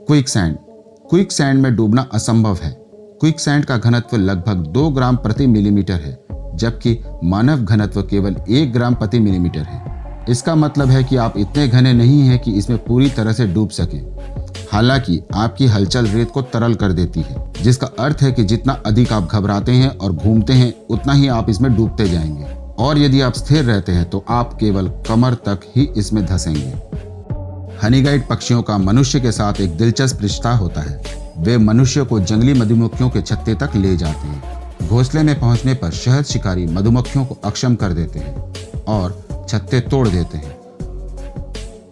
Quick sand में डूबना असंभव है। क्विक सैंड का घनत्व लगभग 2 ग्राम प्रति मिलीमीटर है, जबकि मानव घनत्व केवल 1 ग्राम प्रति मिलीमीटर है। इसका मतलब है कि आप इतने घने नहीं हैं कि इसमें पूरी तरह से डूब सकें। हालांकि आपकी हलचल रेत को तरल कर देती है, जिसका अर्थ है कि जितना अधिक आप घबराते हैं और घूमते हैं, उतना ही आप इसमें डूबते जाएंगे। और यदि आप स्थिर रहते हैं तो आप केवल कमर तक ही इसमें धंसेंगे। हनीगाइड पक्षियों का मनुष्य के साथ एक दिलचस्प रिश्ता होता है। वे मनुष्य को जंगली मधुमक्खियों के छत्ते तक ले जाते हैं। घोंसले में पहुंचने पर शहद शिकारी मधुमक्खियों को अक्षम कर देते हैं और छत्ते तोड़ देते हैं।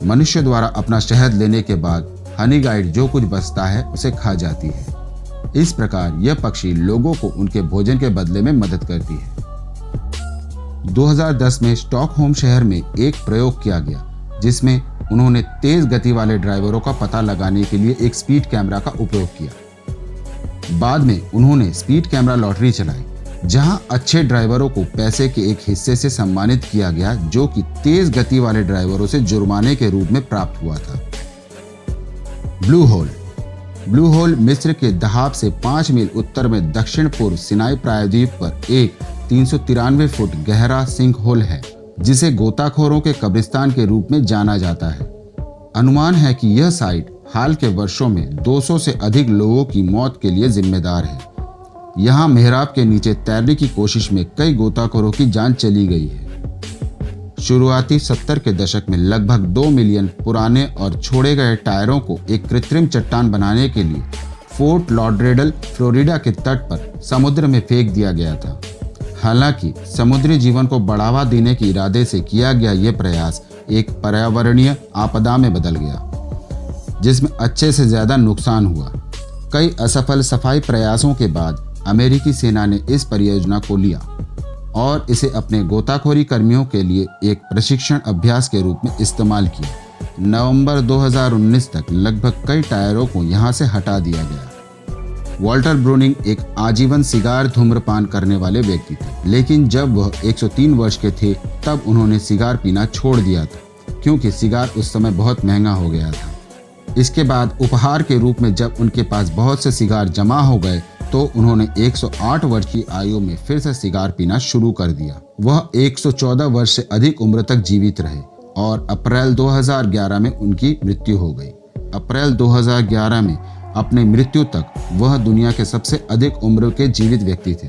मनुष्य द्वारा अपना शहद लेने के बाद हनीगाइड जो कुछ बचता है उसे खा जाती है। इस प्रकार यह पक्षी लोगों को उनके भोजन के बदले में मदद करती है। 2010 में स्टॉकहोम शहर में एक प्रयोग किया गया, जिसमें उन्होंने तेज गति वाले ड्राइवरों का पता लगाने के लिए एक स्पीड कैमरा का उपयोग किया। बाद में उन्होंने स्पीड कैमरा लॉटरी चलाई, जहां अच्छे ड्राइवरों को पैसे के एक हिस्से से सम्मानित किया गया, जो कि तेज गति वाले ड्राइवरों से जुर्माने के रूप में प्राप्त हुआ था। ब्लू होल मिस्र के दहाब से 5 मील उत्तर में दक्षिण पूर्व सिनाई प्रायद्वीप पर एक 393 फुट गहरा सिंक होल है, जिसे गोताखोरों के कब्रिस्तान के रूप में जाना जाता है। अनुमान है कि यह साइट हाल के वर्षों में 200 से अधिक लोगों की मौत के लिए जिम्मेदार है। यहाँ मेहराब के नीचे तैरने की कोशिश में कई गोताखोरों की जान चली गई है। शुरुआती 70 के दशक में लगभग 2 मिलियन पुराने और छोड़े गए टायरों को एक कृत्रिम चट्टान बनाने के लिए फोर्ट लॉडरेडल फ्लोरिडा के तट पर समुद्र में फेंक दिया गया था। हालांकि समुद्री जीवन को बढ़ावा देने के इरादे से किया गया यह प्रयास एक पर्यावरणीय आपदा में बदल गया, जिसमें अच्छे से ज्यादा नुकसान हुआ। कई असफल सफाई प्रयासों के बाद अमेरिकी सेना ने इस परियोजना को लिया और इसे अपने गोताखोरी कर्मियों के लिए एक प्रशिक्षण अभ्यास के रूप में इस्तेमाल किया। नवंबर 2019 तक लगभग कई टायरों को यहां से हटा दिया गया। वॉल्टर ब्रूनिंग एक आजीवन सिगार धूम्रपान करने वाले व्यक्ति थे, लेकिन जब वह 103 वर्ष के थे तब उन्होंने सिगार पीना छोड़ दिया था, क्योंकि सिगार उस समय बहुत महंगा हो गया था। इसके बाद उपहार के रूप में जब उनके पास बहुत से सिगार जमा हो गए तो उन्होंने 108 वर्ष की आयु में फिर से सिगार पीना शुरू कर दिया। वह 114 वर्ष से अधिक उम्र तक जीवित रहे और अप्रैल 2011 में उनकी मृत्यु हो गई। अप्रैल 2011 में अपनी मृत्यु तक वह दुनिया के सबसे अधिक उम्र के जीवित व्यक्ति थे।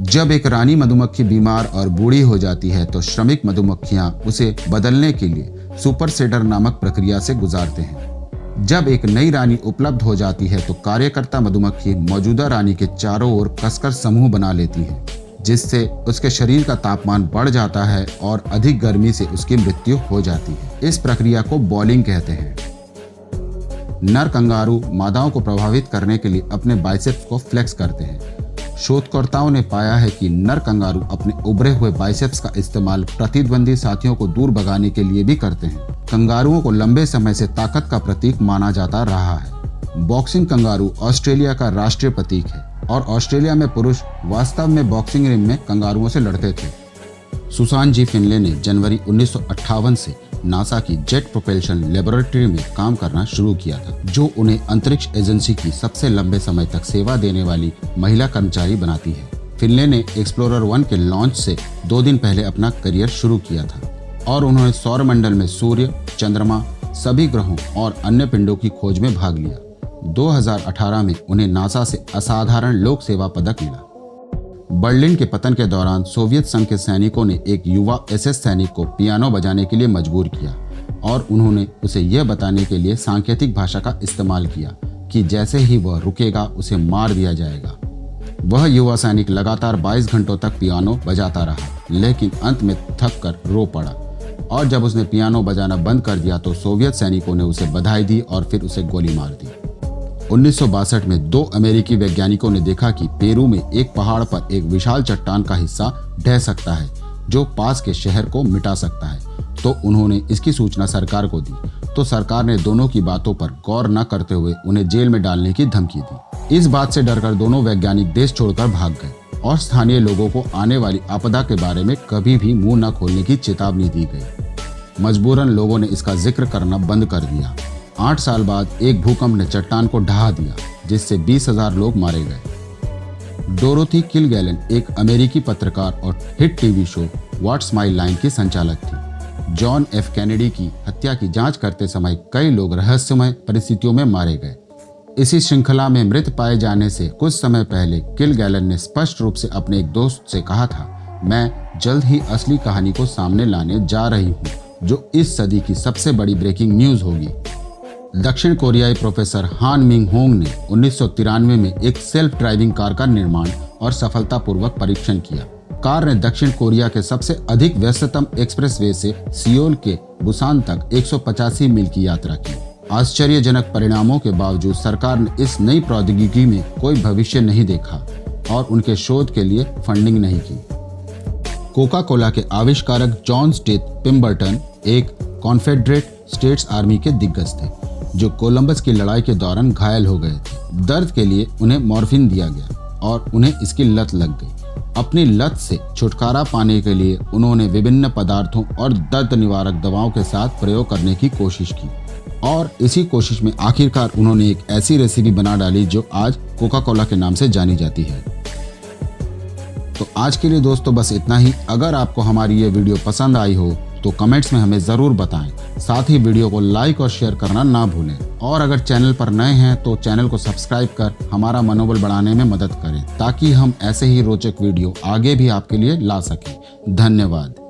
जब एक रानी मधुमक्खी बीमार और बूढ़ी हो जाती है तो श्रमिक मधुमक्खियां उसे बदलने के लिए सुपर सेडर नामक प्रक्रिया से गुजारते हैं। जब एक नई रानी उपलब्ध हो जाती है तो कार्यकर्ता मधुमक्खी मौजूदा रानी के चारों ओर कसकर समूह बना लेती है, जिससे उसके शरीर का तापमान बढ़ जाता है और अधिक गर्मी से उसकी मृत्यु हो जाती है। इस प्रक्रिया को बॉलिंग कहते हैं। नर कंगारू मादाओं को प्रभावित करने के लिए अपने बाइसेप्स को फ्लेक्स करते हैं। शोधकर्ताओं ने पाया है कि नर कंगारू अपने उभरे हुए बाइसेप्स का इस्तेमाल प्रतिद्वंदी साथियों को दूर भगाने के लिए भी करते हैं। कंगारुओं को लंबे समय से ताकत का प्रतीक माना जाता रहा है। बॉक्सिंग कंगारू ऑस्ट्रेलिया का राष्ट्रीय प्रतीक है और ऑस्ट्रेलिया में पुरुष वास्तव में बॉक्सिंग रिंग में कंगारुओं से लड़ते थे। सुसान जी फिनले ने जनवरी 1958 से नासा की जेट प्रोपल्शन लेबोरेटरी में काम करना शुरू किया था, जो उन्हें अंतरिक्ष एजेंसी की सबसे लंबे समय तक सेवा देने वाली महिला कर्मचारी बनाती है। फिनले ने एक्सप्लोरर 1 के लॉन्च से 2 दिन पहले अपना करियर शुरू किया था और उन्होंने सौरमंडल में सूर्य, चंद्रमा, सभी ग्रहों और अन्य पिंडों की खोज में भाग लिया। 2018 में उन्हें नासा से असाधारण लोक सेवा पदक मिला। बर्लिन के पतन के दौरान सोवियत संघ के सैनिकों ने एक युवा एसएस सैनिक को पियानो बजाने के लिए मजबूर किया और उन्होंने उसे यह बताने के लिए सांकेतिक भाषा का इस्तेमाल किया कि जैसे ही वह रुकेगा उसे मार दिया जाएगा। वह युवा सैनिक लगातार 22 घंटों तक पियानो बजाता रहा, लेकिन अंत में थक कर रो पड़ा और जब उसने पियानो बजाना बंद कर दिया तो सोवियत सैनिकों ने उसे बधाई दी और फिर उसे गोली मार दी। 1962 में 2 अमेरिकी वैज्ञानिकों ने देखा कि पेरू में एक पहाड़ पर एक विशाल चट्टान का हिस्सा ढह सकता है जो पास के शहर को मिटा सकता है, तो उन्होंने इसकी सूचना सरकार को दी, तो सरकार ने दोनों की बातों पर गौर न करते हुए उन्हें जेल में डालने की धमकी दी। इस बात से डरकर दोनों वैज्ञानिक देश छोड़कर भाग गए और स्थानीय लोगों को आने वाली आपदा के बारे में कभी भी मुंह न खोलने की चेतावनी दी गई। मजबूरन लोगों ने इसका जिक्र करना बंद कर दिया। 8 साल बाद एक भूकंप ने चट्टान को ढहा दिया, जिससे 20,000 लोग मारे गए। डोरोथी किलगैलन एक अमेरिकी पत्रकार और hit TV show what's my line की संचालक थी। जॉन एफ कैनेडी की हत्या की जांच करते समय कई लोग रहस्यमय परिस्थितियों में मारे गए। इसी श्रृंखला में मृत पाए जाने से कुछ समय पहले किलगैलन ने स्पष्ट रूप से अपने एक दोस्त से कहा था, मैं जल्द ही असली कहानी को सामने लाने जा रही हूँ, जो इस सदी की सबसे बड़ी ब्रेकिंग न्यूज होगी। दक्षिण कोरियाई प्रोफेसर हान मिंग होंग ने 1993 में एक सेल्फ ड्राइविंग कार का निर्माण और सफलतापूर्वक परीक्षण किया। कार ने दक्षिण कोरिया के सबसे अधिक व्यस्ततम एक्सप्रेसवे से सियोल के बुसान तक 185 मील की यात्रा की। आश्चर्यजनक परिणामों के बावजूद सरकार ने इस नई प्रौद्योगिकी में कोई भविष्य नहीं देखा और उनके शोध के लिए फंडिंग नहीं की। कोका कोला के आविष्कारक जॉन स्टेथ पिम्बर्टन एक कॉन्फेडरेट स्टेट्स आर्मी के दिग्गज थे, जो कोलंबस की लड़ाई के दौरान घायल हो गए थे। दर्द के लिए उन्हें मॉर्फिन दिया गया और उन्हें इसकी लत लग गई। अपनी लत से छुटकारा पाने के लिए उन्होंने विभिन्न पदार्थों और दर्द निवारक दवाओं के साथ प्रयोग करने की कोशिश की और इसी कोशिश में आखिरकार उन्होंने एक ऐसी रेसिपी बना डाली जो आज कोका कोला के नाम से जानी जाती है। तो आज के लिए दोस्तों बस इतना ही। अगर आपको हमारी ये वीडियो पसंद आई हो तो कमेंट्स में हमें ज़रूर बताएं। साथ ही वीडियो को लाइक और शेयर करना ना भूलें और अगर चैनल पर नए हैं तो चैनल को सब्सक्राइब कर हमारा मनोबल बढ़ाने में मदद करें, ताकि हम ऐसे ही रोचक वीडियो आगे भी आपके लिए ला सकें। धन्यवाद।